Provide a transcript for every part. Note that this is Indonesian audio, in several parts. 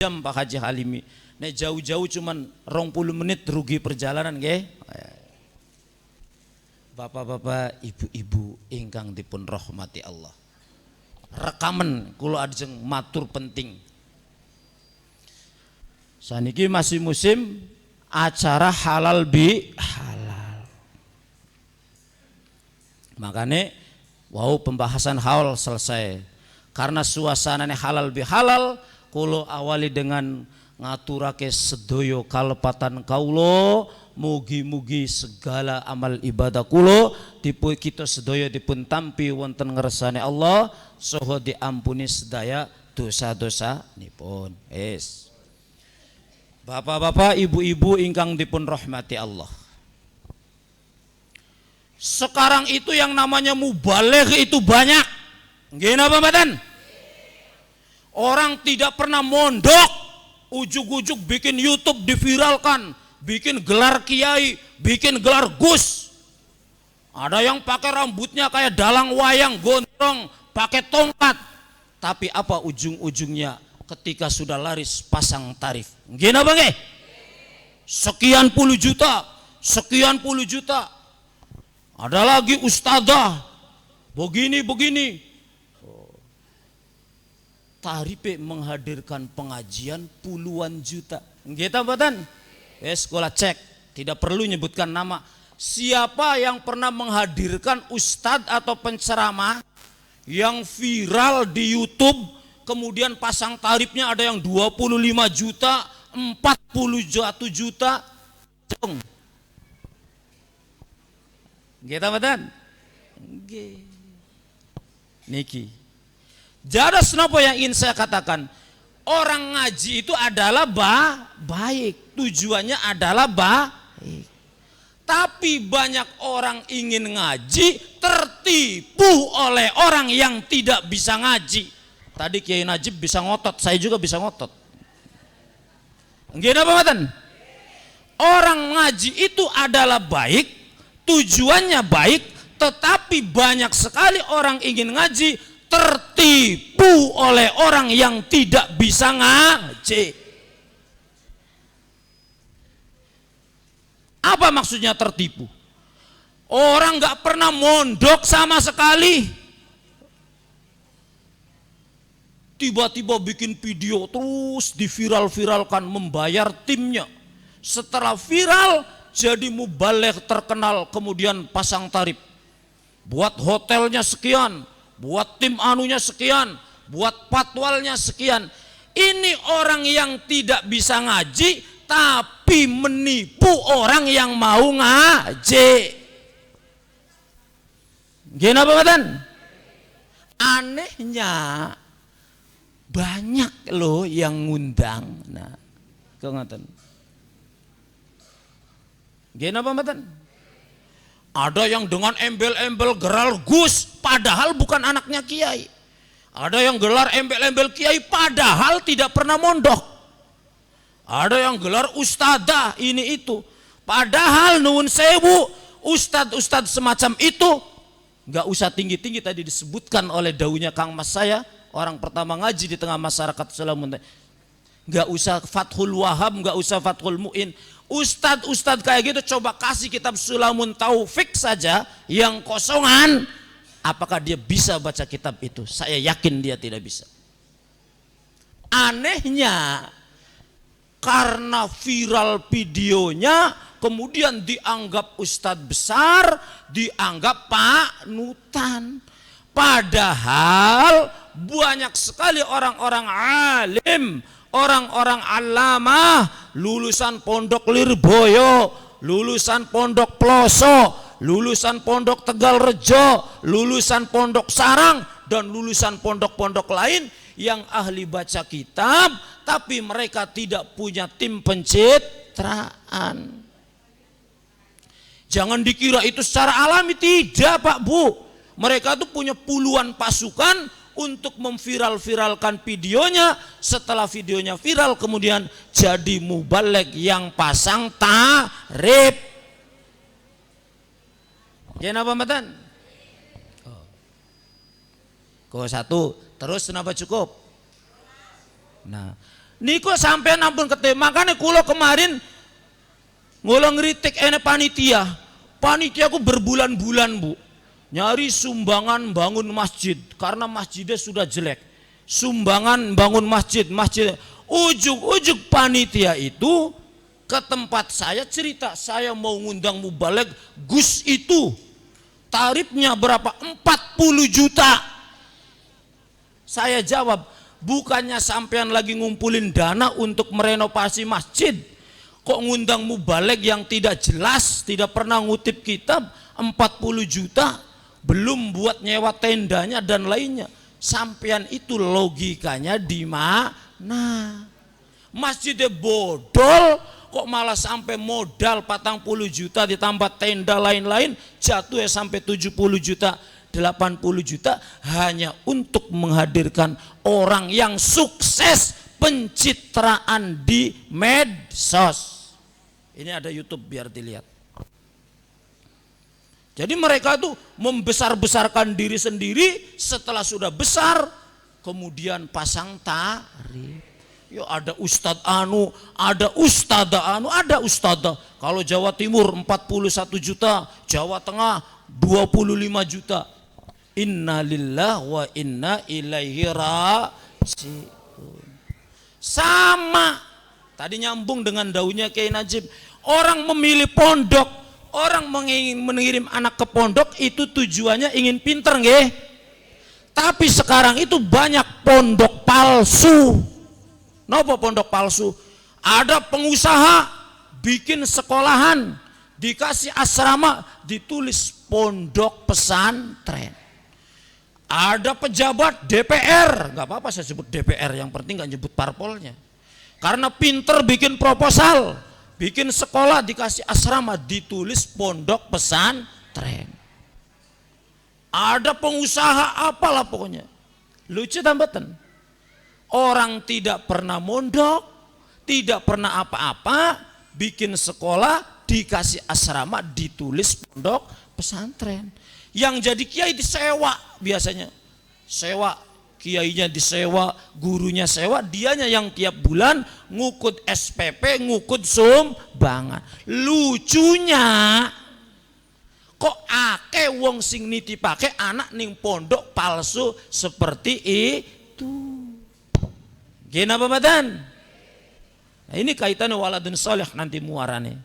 jam Pak Haji Halimi. Nek jauh-jauh cuman 20 menit rugi perjalanan nggih. Bapak-bapak, ibu-ibu ingkang dipun rahmati Allah. Rekaman kula ajeng matur penting. Saniki masih musim acara halal bi halal. Makanya wow pembahasan halal selesai. Karena suasananya halal bi halal, kula awali dengan ngaturake sedoyo kalepatan kaulo, mugi-mugi segala amal ibadah kulo dipun kita sedaya dipun tampi wonten ngersane Allah saha diampuni sedaya dosa-dosa nipun. Bapak-bapak, ibu-ibu ingkang dipun rahmati Allah. Sekarang itu yang namanya mubaligh itu banyak. Nggih napa mboten? Orang tidak pernah mondok, ujug-ujug bikin YouTube diviralkan, bikin gelar kiai, bikin gelar gus. Ada yang pakai rambutnya kayak dalang wayang, gondrong, pakai tongkat. Tapi apa ujung-ujungnya ketika sudah laris pasang tarif? Nggih napa nggih? Sekian puluh juta, sekian puluh juta. Ada lagi ustadzah begini-begini. Tarifnya menghadirkan pengajian puluhan juta. Nggih ta mboten? Sekolah cek, tidak perlu nyebutkan nama. Siapa yang pernah menghadirkan ustadz atau penceramah yang viral di YouTube, kemudian pasang tarifnya ada yang 25 juta, 41 juta. Nggih ta mboten? Nggih. Niki. Jadi kenapa yang ingin saya katakan, orang ngaji itu adalah baik, tujuannya adalah baik. Tapi banyak orang ingin ngaji tertipu oleh orang yang tidak bisa ngaji. Tadi Kiai Najib bisa ngotot, saya juga bisa ngotot. Nggih napa mboten? Orang ngaji itu adalah baik, tujuannya baik, tetapi banyak sekali orang ingin ngaji tertipu oleh orang yang tidak bisa ngaji. Apa maksudnya tertipu? Orang nggak pernah mondok sama sekali, tiba-tiba bikin video terus diviral-viralkan, membayar timnya. Setelah viral jadi mubaligh terkenal, kemudian pasang tarif. Buat hotelnya sekian, buat tim anunya sekian, buat patwalnya sekian. Ini orang yang tidak bisa ngaji tapi menipu orang yang mau ngaji. Gini apa mboten? Anehnya banyak loh yang ngundang. Nah, kok ngoten. Gini apa mboten? Ada yang dengan embel-embel gelar gus padahal bukan anaknya kiai. Ada yang gelar embel-embel kiai padahal tidak pernah mondok. Ada yang gelar ustadzah ini itu. Padahal nuwun sewu, ustadz-ustadz semacam itu nggak usah tinggi-tinggi, tadi disebutkan oleh daunya Kang Mas saya, orang pertama ngaji di tengah masyarakat Sulamun. Nggak usah Fathul Wahab, nggak usah Fathul Mu'in. Ustadz kayak gitu coba kasih kitab Sulamun Taufik saja yang kosongan, apakah dia bisa baca kitab itu? Saya yakin dia tidak bisa. Anehnya karena viral videonya kemudian dianggap ustadz besar, dianggap panutan. Padahal banyak sekali orang-orang alim, orang-orang alamah, lulusan pondok Lirboyo, lulusan pondok Ploso, lulusan pondok Tegalrejo, lulusan pondok Sarang, dan lulusan pondok-pondok lain yang ahli baca kitab, tapi mereka tidak punya tim pencitraan. Jangan dikira itu secara alami, tidak Pak Bu. Mereka itu punya puluhan pasukan untuk memviral-viralkan videonya. Setelah videonya viral kemudian jadi mubaligh yang pasang tarif. Ya napa mboten? Kok satu, terus kenapa cukup? Nah, Niku sampean ampun ketemu. Makanya kulo kemarin ngulang ngeritik panitia. Panitiaku berbulan-bulan Bu. Nyari sumbangan bangun masjid karena masjidnya sudah jelek. Sumbangan bangun masjid. Ujung-ujung panitia itu ke tempat saya cerita, saya mau ngundang mubalek, Gus itu tarifnya berapa? 40 juta. Saya jawab, bukannya sampean lagi ngumpulin dana untuk merenovasi masjid, kok ngundang mubalek yang tidak jelas, tidak pernah ngutip kitab, 40 juta, belum buat nyewa tendanya dan lainnya. Sampean itu logikanya di mana? Masjidnya bodol, kok malah sampai modal 40 juta ditambah tenda lain-lain, jatuh sampai 70 juta, 80 juta hanya untuk menghadirkan orang yang sukses pencitraan di medsos. Ini ada YouTube biar dilihat. Jadi mereka tuh membesar-besarkan diri sendiri, setelah sudah besar kemudian pasang tarif. Ya ada Ustadz Anu, ada Ustadzah Anu, ada Ustadzah. Kalau Jawa Timur 41 juta, Jawa Tengah 25 juta. Inna lillahi wa inna ilaihi raji'un. Sama. Tadi nyambung dengan daunnya Kiai Najib. Orang memilih pondok, orang mengirim anak ke pondok itu tujuannya ingin pinter nggih. Tapi sekarang itu banyak pondok palsu. Napa pondok palsu? Ada pengusaha bikin sekolahan, dikasih asrama, ditulis pondok pesantren. Ada pejabat DPR, nggak apa-apa saya sebut DPR, yang penting nggak nyebut parpolnya. Karena pinter bikin proposal, bikin sekolah, dikasih asrama, ditulis pondok pesantren. Ada pengusaha apalah pokoknya. Lucu tambatan. Orang tidak pernah mondok, tidak pernah apa-apa, bikin sekolah, dikasih asrama, ditulis pondok pesantren. Yang jadi kiai disewa biasanya. Sewa, kiainya disewa, gurunya sewa, dianya yang tiap bulan ngukut SPP, ngukut sumbangan. Lucunya kok ake wong sing nitipake anak ning pondok palsu seperti itu. Gina apa badan? Nah, ini kaitannya waladun soleh nanti muarane.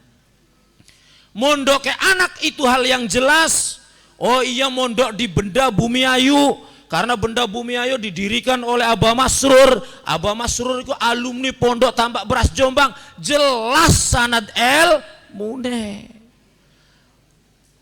Mondoknya anak itu hal yang jelas. Oh iya mondok di Benda Bumi Ayu. Karena Benda Bumi Ayu didirikan oleh Abah Masrur. Abah Masrur itu alumni Pondok Tambak Beras Jombang. Jelas sanad ilmune.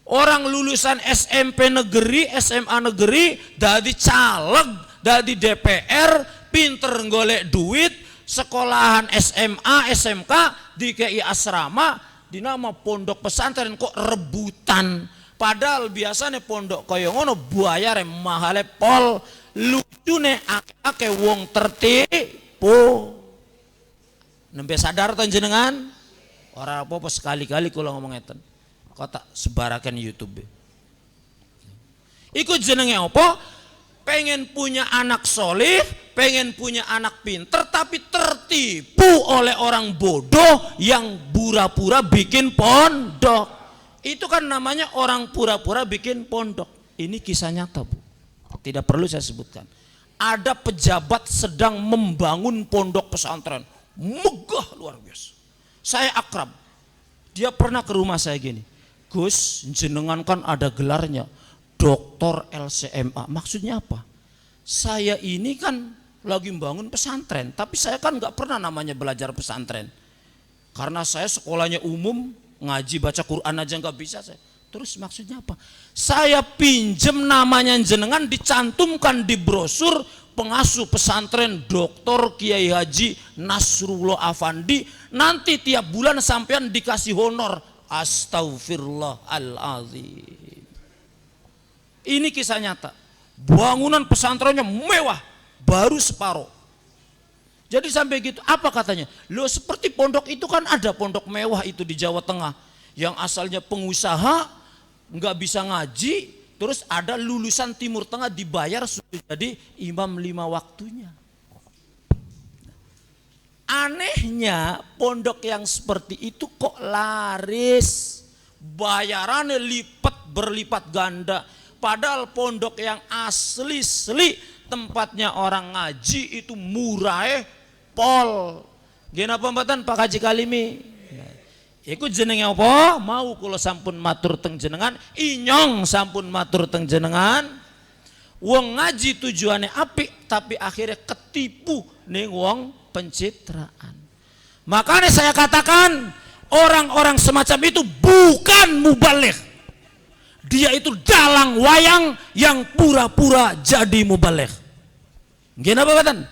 Orang lulusan SMP negeri, SMA negeri, dari caleg, dari DPR, pinter golek duit, sekolahan SMA, SMK, dikei asrama, dinama pondok pesantren kok rebutan. Padahal biasanya pondok kaya ngono bayare mahale pol. Lucune ake wong tertipu. Nembe sadar to jenengan? Ora apa-apa sekali-kali kula ngomong ngeten. Kok tak sebarakan YouTube. Iku jenenge apa? Pengen punya anak soleh, pengen punya anak pinter, tapi tertipu oleh orang bodoh yang pura-pura bikin pondok. Itu kan namanya orang pura-pura bikin pondok. Ini kisah nyata Bu, tidak perlu saya sebutkan. Ada pejabat sedang membangun pondok pesantren, megah luar biasa. Saya akrab, dia pernah ke rumah saya gini, Gus jenengan kan ada gelarnya Doktor LCMA, maksudnya apa? Saya ini kan lagi membangun pesantren, tapi saya kan nggak pernah namanya belajar pesantren. Karena saya sekolahnya umum, ngaji baca Quran aja nggak bisa saya. Terus maksudnya apa? Saya pinjem namanya jenengan, dicantumkan di brosur pengasuh pesantren Dr. Kiai Haji Nasrullah Afandi. Nanti tiap bulan sampean dikasih honor. Astagfirullahaladzim. Ini kisah nyata. Bangunan pesantrennya mewah, baru separuh. Jadi sampai gitu, apa katanya? Loh seperti pondok itu kan ada pondok mewah itu di Jawa Tengah. Yang asalnya pengusaha, nggak bisa ngaji, terus ada lulusan Timur Tengah dibayar sudah jadi imam 5 waktunya. Anehnya pondok yang seperti itu kok laris, bayarannya berlipat ganda. Padahal pondok yang asli tempatnya orang ngaji itu murah pol. Gena pembatan Pak Haji Kalimi. Iku jenenge apa? Mau kula sampun matur teng jenengan, inyong sampun matur teng jenengan. Wong ngaji tujuannya apik tapi akhirnya ketipu ning wong pencitraan. Makanya saya katakan orang-orang semacam itu bukan mubaligh. Dia itu dalang wayang yang pura-pura jadi mubaligh. Gimana Bapak?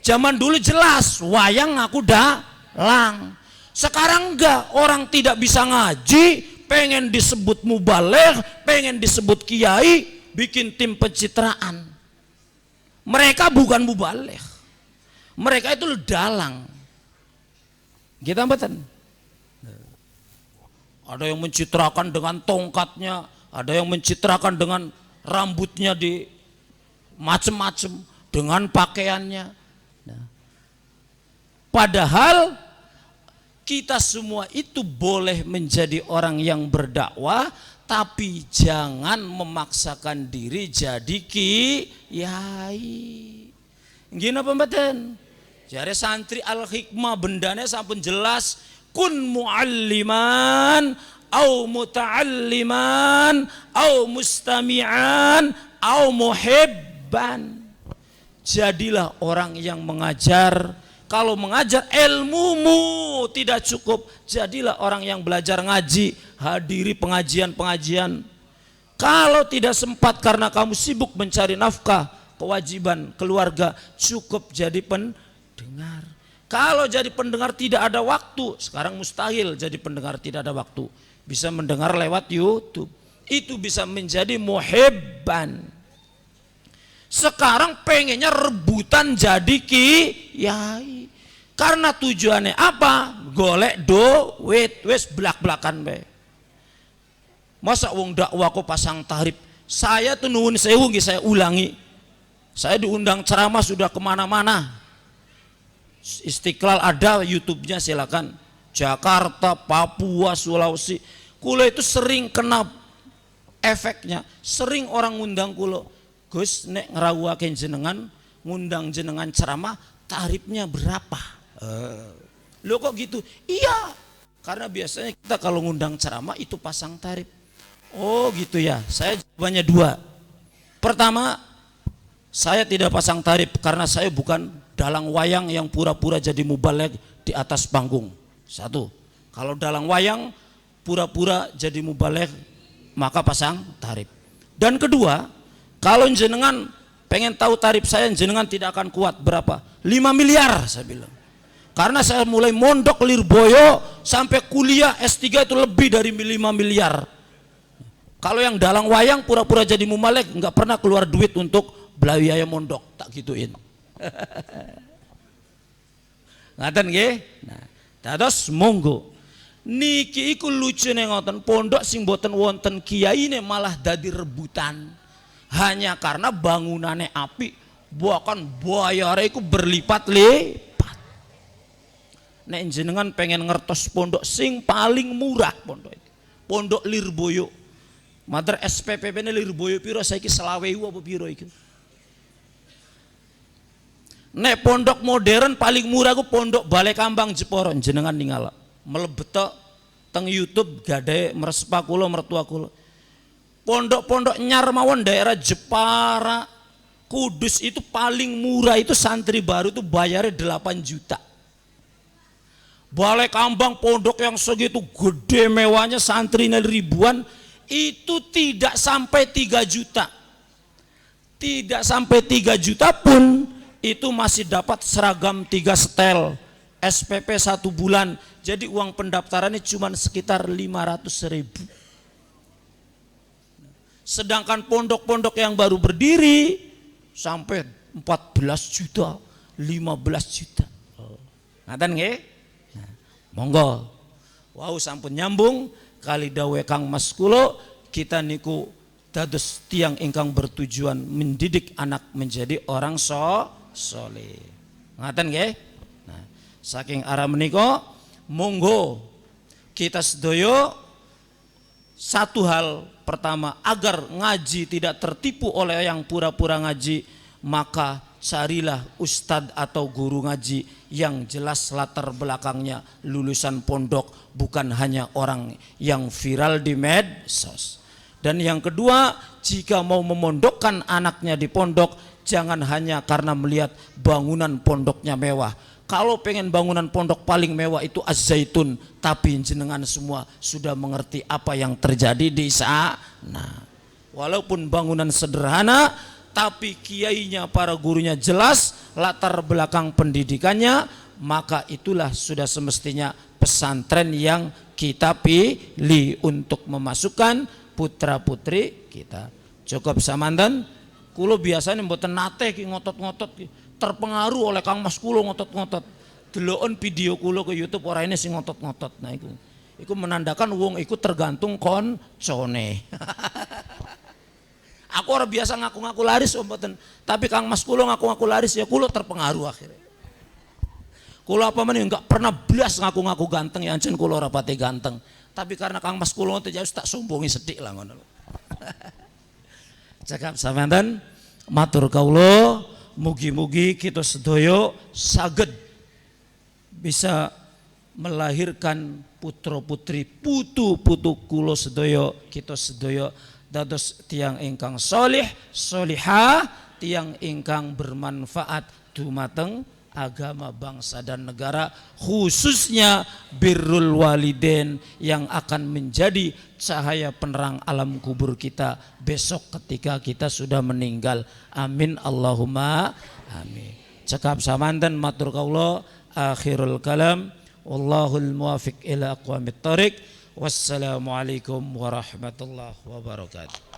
Zaman dulu jelas wayang aku dalang. Sekarang enggak, orang tidak bisa ngaji, pengen disebut mubaligh, pengen disebut kiai, bikin tim pencitraan. Mereka bukan mubaligh. Mereka itu dalang. Kita Bapak? Ada yang mencitrakan dengan tongkatnya, ada yang mencitrakan dengan rambutnya di macem-macem, dengan pakaiannya. Nah, padahal kita semua itu boleh menjadi orang yang berdakwah, tapi jangan memaksakan diri jadi kiai. Gini pembaten. Jare santri al-hikmah bendanya sampun jelas, kun mualliman au muta'alliman au mustami'an au muhibban. Jadilah orang yang mengajar. Kalau mengajar ilmumu tidak cukup, jadilah orang yang belajar ngaji, hadiri pengajian-pengajian. Kalau tidak sempat karena kamu sibuk mencari nafkah, kewajiban keluarga, cukup jadi pendengar. Kalau jadi pendengar tidak ada waktu, sekarang mustahil jadi pendengar tidak ada waktu. Bisa mendengar lewat YouTube, itu bisa menjadi muhibban. Sekarang pengennya rebutan jadi kiai. Karena tujuannya apa? Golek duit, wes belak-belakan be. Masa wong dakwah kok pasang tarif? Saya tuh nuwun sewu, saya ulangi. Saya diundang ceramah sudah kemana-mana. Istiqlal ada YouTube-nya silakan. Jakarta, Papua, Sulawesi. Kulo itu sering kena efeknya. Sering orang ngundang kulo. Gus nek ngerawuaken jenengan, ngundang jenengan ceramah, tarifnya berapa? Lo kok gitu? Iya, karena biasanya kita kalau ngundang ceramah itu pasang tarif. Oh gitu ya, saya jawabannya dua. Pertama, saya tidak pasang tarif karena saya bukan dalang wayang yang pura-pura jadi mubaligh di atas panggung. Satu, kalau dalang wayang pura-pura jadi mubaligh maka pasang tarif. Dan kedua, kalau jenengan pengen tahu tarif saya, jenengan tidak akan kuat berapa? 5 miliar saya bilang. Karena saya mulai mondok Lirboyo sampai kuliah S3 itu lebih dari 5 miliar. Kalau yang dalang wayang pura-pura jadi mubaligh nggak pernah keluar duit untuk biaya mondok, tak gituin. Ngaten nggih? Nah, dados monggo. Niki iku lucune ngoten, pondok sing boten wonten kiyaine malah dadi rebutan. Hanya karena bangunannya api, bahkan bayarnya itu berlipat-lipat. Nek jenengan pengen ngertos pondok sing paling murah pondok itu, pondok Lirboyo. Mater SPPP ne Lirboyo piro saiki 20.000 apa piro iki? Nek pondok modern paling murah ku pondok Balai Kambang Jeporo, jenengan ninggal. Melebetok teng YouTube gade merespa kula mertua kula. Pondok-pondok nyar mawon daerah Jepara, Kudus itu paling murah itu santri baru itu bayarnya 8 juta. Balai Kambang pondok yang segitu gede mewahnya santrinya ribuan itu tidak sampai 3 juta. Tidak sampai 3 juta pun itu masih dapat seragam 3 setel, SPP 1 bulan. Jadi uang pendaftarannya cuma sekitar 500.000. Sedangkan pondok-pondok yang baru berdiri sampai 14 juta, 15 juta. Ngaten nggih? Nah, monggo. Wow, sampun nyambung kali dawe Kang Mas kula, kita niku dados tiang ingkang bertujuan mendidik anak menjadi orang soleh. Ngaten nggih? Nah, Saking arah menika monggo kita sedaya satu hal pertama, agar ngaji tidak tertipu oleh yang pura-pura ngaji, maka carilah ustadz atau guru ngaji yang jelas latar belakangnya lulusan pondok, bukan hanya orang yang viral di medsos. Dan yang kedua, jika mau memondokkan anaknya di pondok, jangan hanya karena melihat bangunan pondoknya mewah. Kalau pengen bangunan pondok paling mewah itu Az-Zaitun, tapi jenengan semua sudah mengerti apa yang terjadi di sana. Walaupun bangunan sederhana, tapi kiainya, para gurunya jelas latar belakang pendidikannya, maka itulah sudah semestinya pesantren yang kita pilih untuk memasukkan putra putri kita. Cukup samanten, kulo biasanya mboten nate ki ngotot-ngotot ki, terpengaruh oleh Kang Mas kulo ngotot-ngotot. Deloken video kulo ke YouTube ora ini sing ngotot-ngotot. Nah iku menandakan wong iku tergantung koncone. Aku orang biasa ngaku-ngaku laris mboten, tapi Kang Mas kulo ngaku-ngaku laris ya kulo terpengaruh akhirnya. Kulo apa meneh enggak pernah blas ngaku-ngaku ganteng ya, ancen kulo ora pati ganteng. Tapi karena Kang Mas kulo teh tak sombongi sedhik lah ngono. Cekap samanten, matur kawula, mugi-mugi kita sedaya saged bisa melahirkan putra-putri, putu-putu kula sedaya, kita sedaya dados tiang ingkang solih, solihah, tiang ingkang bermanfaat dumateng agama, bangsa dan negara, khususnya birrul walidain yang akan menjadi cahaya penerang alam kubur kita besok ketika kita sudah meninggal. Amin Allahumma amin. Cekap samanten matur kawula, akhirul kalam, wallahul muwafiq ila aqwamit thoriq. Wassalamualaikum warahmatullahi wabarakatuh.